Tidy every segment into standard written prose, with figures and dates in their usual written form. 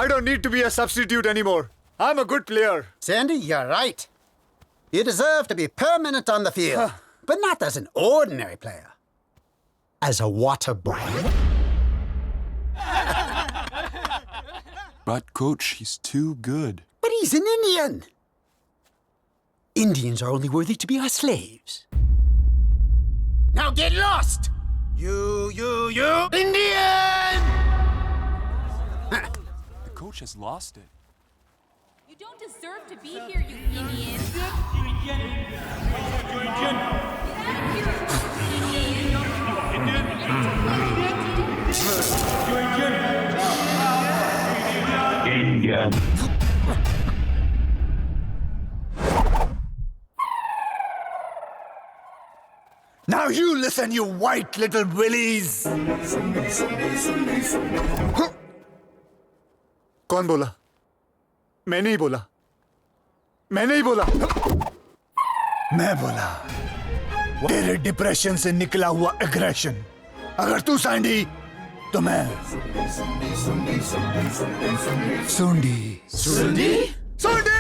I don't need to be a substitute anymore. I'm a good player. Sandy, you're right. You deserve to be permanent on the field, but not as an ordinary player. As a water boy. But, Coach, he's too good. But he's an Indian. Indians are only worthy to be our slaves. Now get lost! You, Indian! The coach has lost it. You don't deserve to be here, you Indian. Indian. Now you listen, you white little willies. कौन बोला? मैंने ही बोला। मैंने ही बोला। मैं बोला। तेरे depression से निकला हुआ एग्रेशन। अगर तू सैंडी, तो मैं सुंडी। सुंडी? सुंडी!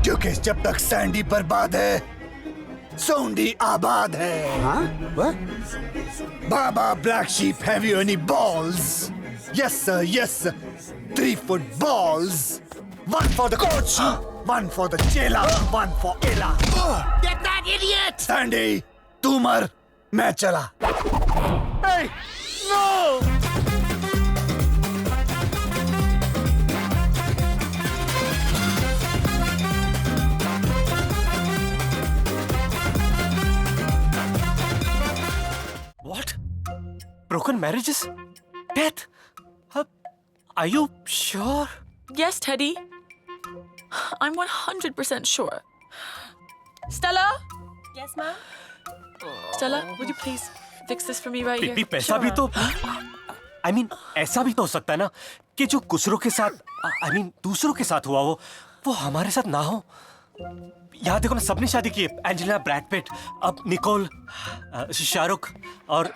क्योंकि जब तक सैंडी बर्बाद है, सुंडी आबाद है। Huh? What? Baba Black Sheep, have you any balls? Yes, sir, yes, sir. 3-foot balls. One for the coach, one for the chela, one for Ella. Get that idiot! Sandy, तू मर, मैं चला. Hey, no! What? Broken marriages? Death? Are you sure? Yes, Teddy. I'm 100% sure. Stella? Yes, ma'am? Stella, would you please fix this for me right here? भी पैसा भी तो I mean ऐसा भी तो हो सकता है ना कि जो गुसरों के साथ I mean दूसरों के साथ हुआ वो हमारे साथ ना हो. यहाँ देखो ना, सबने शादी की है. एंजेलिना, ब्रैड पिट, अब निकोल, शाहरुख और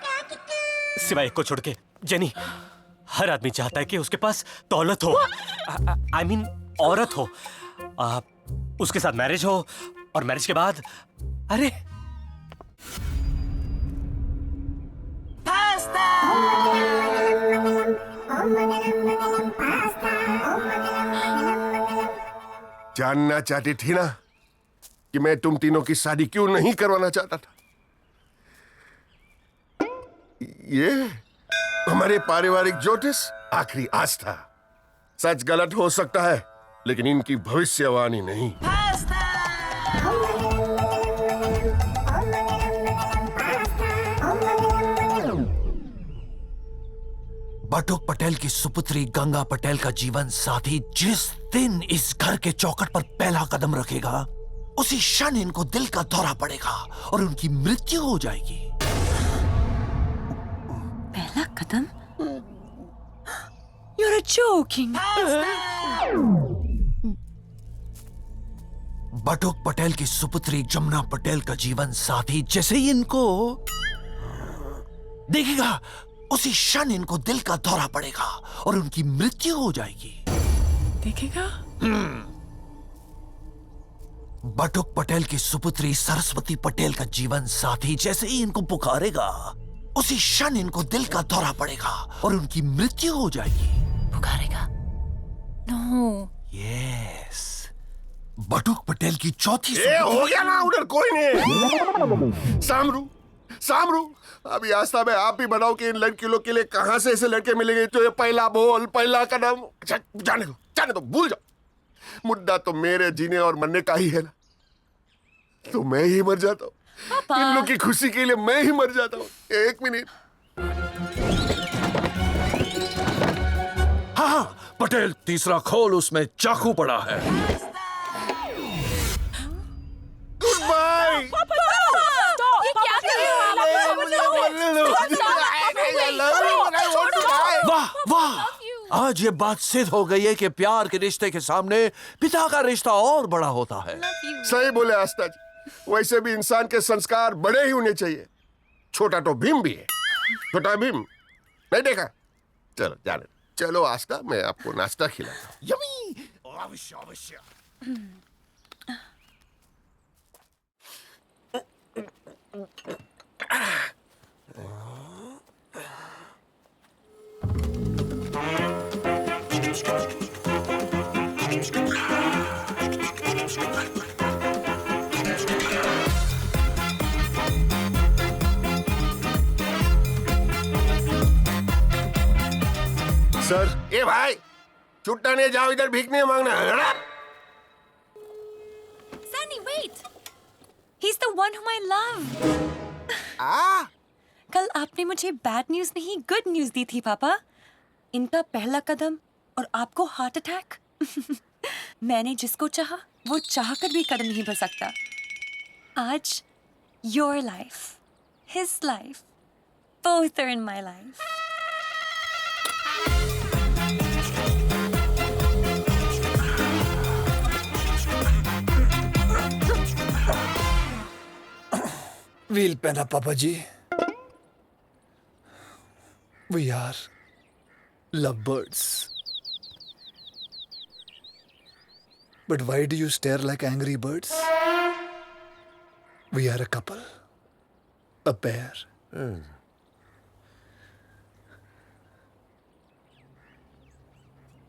सिवाय एक को छोड़ के जेनी. हर आदमी चाहता है कि उसके पास दौलत हो. I mean औरत हो. उसके साथ मैरिज हो और मैरिज के बाद अरे जानना चाहती थी ना कि मैं तुम तीनों की शादी क्यों नहीं करवाना चाहता था. ये हमारे पारिवारिक ज्योतिष आखिरी आस्था. सच गलत हो सकता है, लेकिन इनकी भविष्यवाणी नहीं. बटुक पटेल की सुपुत्री गंगा पटेल का जीवन साथी जिस दिन इस घर के चौखट पर पहला कदम रखेगा, उसी क्षण इनको दिल का दौरा पड़ेगा और उनकी मृत्यु हो जाएगी. पहला कदम? You're joking. बटुक पटेल की सुपुत्री जमुना पटेल का जीवन साथी जैसे ही इनको देखेगा, उसी क्षण इनको दिल का दौरा पड़ेगा और उनकी मृत्यु हो जाएगी. देखेगा? बटुक पटेल की सुपुत्री सरस्वती पटेल का जीवन साथी जैसे ही इनको पुकारेगा, उसी क्षण इनको दिल का दौरा पड़ेगा और उनकी मृत्यु हो जाएगी. पुकारेगा? No. यस. बटुक पटेल की चौथी ये हो गया ना, उधर कोई नहीं. सामरू, अभी आस्था में आप भी बनाओ कि इन लड़की लोग के लिए कहां से ऐसे लड़के मिलेंगे. तो ये पहला बोल, पहला कदम, जाने दो, भूल जाओ. मुद्दा तो मेरे जीने और मरने का ही है ना. तो मैं ही मर जाता हूँ. इन लोग की खुशी के लिए मैं ही मर जाता हूँ. 1 मिनट. हाँ, पटेल, तीसरा खोल, उसमें चाकू पड़ा है. Goodbye. ये क्या कर रहे हो? वाह, आज ये बात सिद्ध हो गई है कि प्यार के रिश्ते के सामने पिता का रिश्ता और बड़ा होता है. सही बोले आस्था जी. वैसे भी इंसान के संस्कार बड़े ही होने चाहिए. छोटा तो भीम भी है. छोटा भीम, नहीं देखा? चलो जाने, चलो आस्था, मैं आपको नाश्ता खिलाता हूँ। यम्मी! अवश्य अवश्य। सर ए भाई, छुट्टा नहीं, जाओ इधर भीख नहीं मांगना। Sandy, wait! He's the one whom I love. आ? कल आपने मुझे बैड न्यूज नहीं गुड न्यूज दी थी पापा। इनका पहला कदम और आपको हार्ट अटैक। मैंने जिसको चाहा वो चाह कर भी कदम नहीं बढ़ सकता। आज your life, his life, both are in my life. Wheel पहना पापा जी। We are lovebirds. But why do you stare like angry birds? We are a couple. A pair.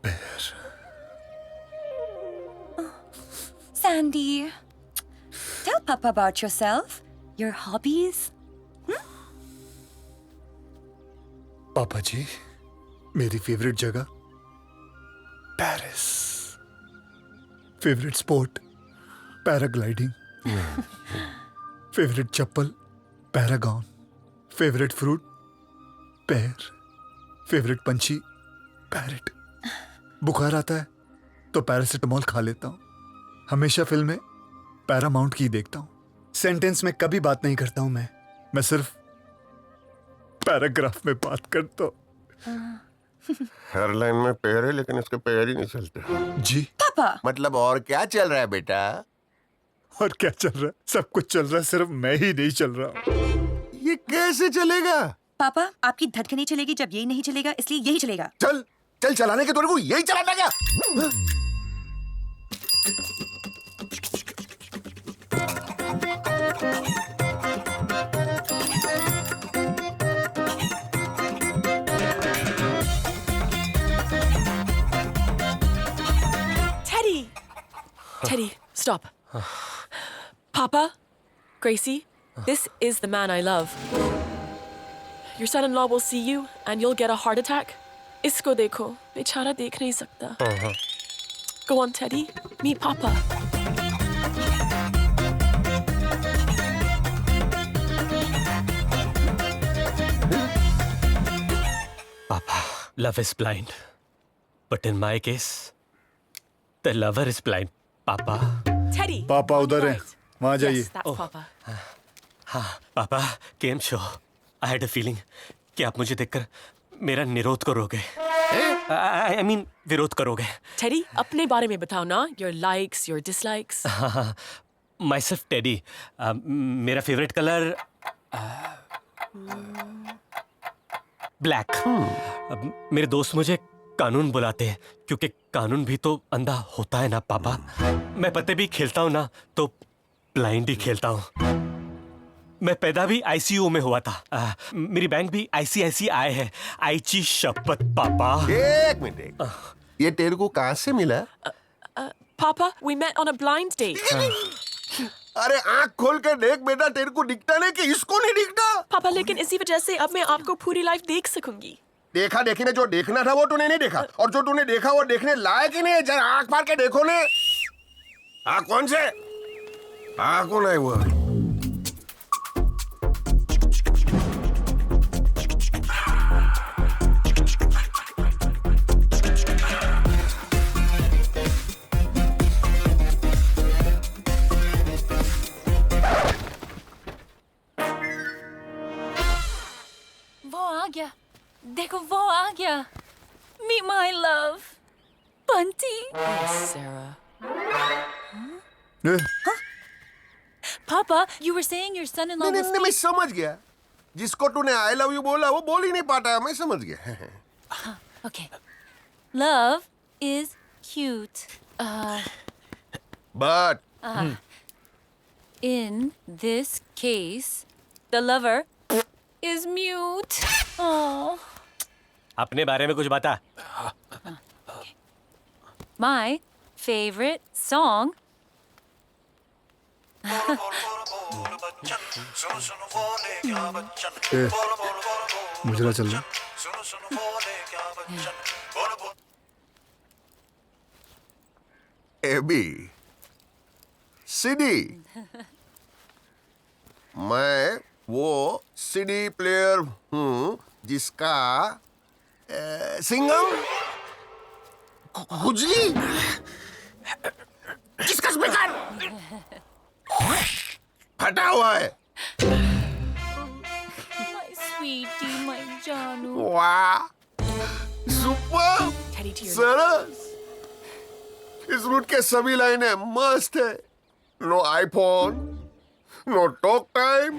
Pair. Sandy, tell Papa about yourself, your hobbies. पापा जी, मेरी favourite जगह Paris. Favourite sport paragliding. Favourite चप्पल Paragon. Favourite fruit pear. Favourite पंछी parrot. बुखार आता है तो paracetamol खा लेता हूँ। हमेशा फिल्में पैरामाउंट की देखता हूँ। सेंटेंस में कभी बात नहीं करता हूँ मैं सिर्फ पैराग्राफ में बात करता हूँ। हर लाइन में पैर है, लेकिन इसके पैर ही नहीं चलते। जी Papa, मतलब और क्या चल रहा है बेटा? और क्या चल रहा है? सब कुछ चल रहा है, सिर्फ मैं ही नहीं चल रहा। ये कैसे चलेगा? पापा, आपकी धड़कन नहीं चलेगी जब यही नहीं चलेगा, इसलिए यही चलेगा। चल चल, चलाने के तेरे को यही चलाना क्या? Teddy, stop. Papa, Gracie, this is the man I love. Your son-in-law will see you and you'll get a heart attack. Isko dekho, बेचारा देख नहीं सकता. Go on, Teddy. Meet Papa. Papa, love is blind. But in my case, the lover is blind. Papa. Teddy. पापा उधर हैं, वहाँ जाइए। Yes, that's Papa. हाँ, पापा, game show. I had a feeling कि आप मुझे देखकर मेरा निरोध करोगे। I mean, विरोध करोगे। Teddy, अपने बारे में बताओ ना. Your likes, your dislikes. Myself Teddy. मेरा फेवरेट कलर ब्लैक। मेरे दोस्त मुझे कानून बुलाते हैं क्योंकि कानून भी तो अंधा होता है ना पापा। मैं पत्ते भी खेलता हूँ ना तो ब्लाइंड ही खेलता हूँ। मैं पैदा भी आईसीयू में हुआ था। मेरी बैंक भी ICICI है। आईची शपथ पापा। एक मिनट, ये तेरे को कहाँ से मिला? Papa, we met on a blind date. अरे आँख खोल के देख बेटा, तेरे को दिखता नहीं कि इसको नहीं दिखता? पापा, लेकिन इसी वजह से अब मैं आपको पूरी लाइफ देख सकूंगी। देखा देखी ने, जो देखना था वो तूने नहीं देखा, और जो तूने देखा वो देखने लायक ही नहीं है। जरा आँख मार के देखो ने। हाँ, कौन से? हाँ, कौन है वो? वो आ गया, देखो वो आ गया। Meet my love, Bunty. Sarah. A, Papa, you were saying your son-in-law नहीं, was... नहीं, मैं समझ गया। जिसको तूने आई लव यू बोला वो बोल ही नहीं पाता है, मैं समझ गया. Okay. Love is cute. But In this case, the lover is mute. Oh. अपने बारे में कुछ बता. My favorite song. मुजरा चल रहा. A B C D. मैं वो सीडी प्लेयर हूँ जिसका सिंगम खुजली जिसका स्पीकर फटा हुआ है. My sweetie, my Janu. वाह सुपर Teddy, to your सरस. इस रूट के सभी लाइनें मस्त है. No iPhone, no talk time,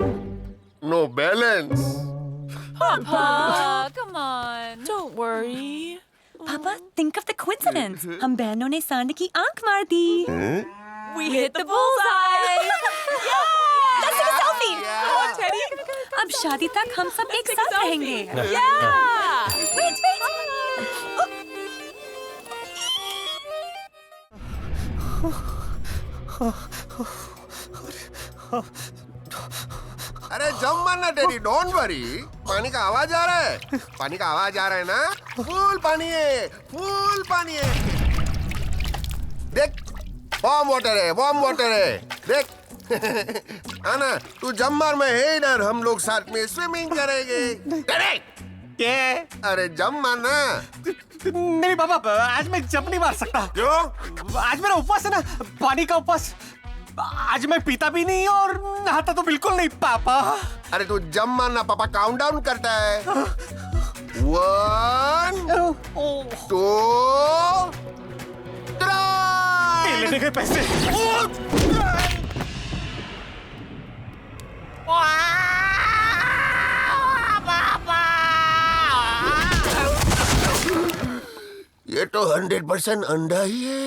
no balance. Papa, come on. Don't worry. पापा, think of the coincidence. हम बहनों ने सांड की आंख मार दी. We hit the bullseye. Let's take a selfie. Come on, Teddy. अब शादी तक हम सब एक साथ रहेंगे. Yeah. Wait, wait. अरे जम मारना टेडी, डोंट वरी. पानी का आवाज आ रहा है. पानी का आवाज आ रहा है ना. फुल पानी है, फुल पानी है. देख वार्म वाटर है, वार्म वाटर है. देख आना तू जम मार में है इधर. हम लोग साथ में स्विमिंग करेंगे. टेडी क्या? अरे जम मारना. नहीं पापा, आज मैं जंप नहीं मार सकता. क्यों? आज मेरा उपवास है ना, पानी का उपवास. आज मैं पीता भी नहीं और नहाता तो बिल्कुल नहीं पापा. अरे तू जम मारना, पापा काउंट डाउन करता है. 1 2 3. लेने के पैसे. ये तो 100% अंडा ही है.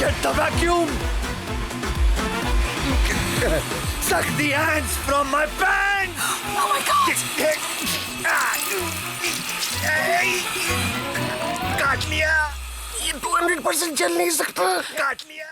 Get the vacuum! Suck the ants from my pants! Oh my God! काट लिया! ये 200% चल नहीं सकता. काट लिया!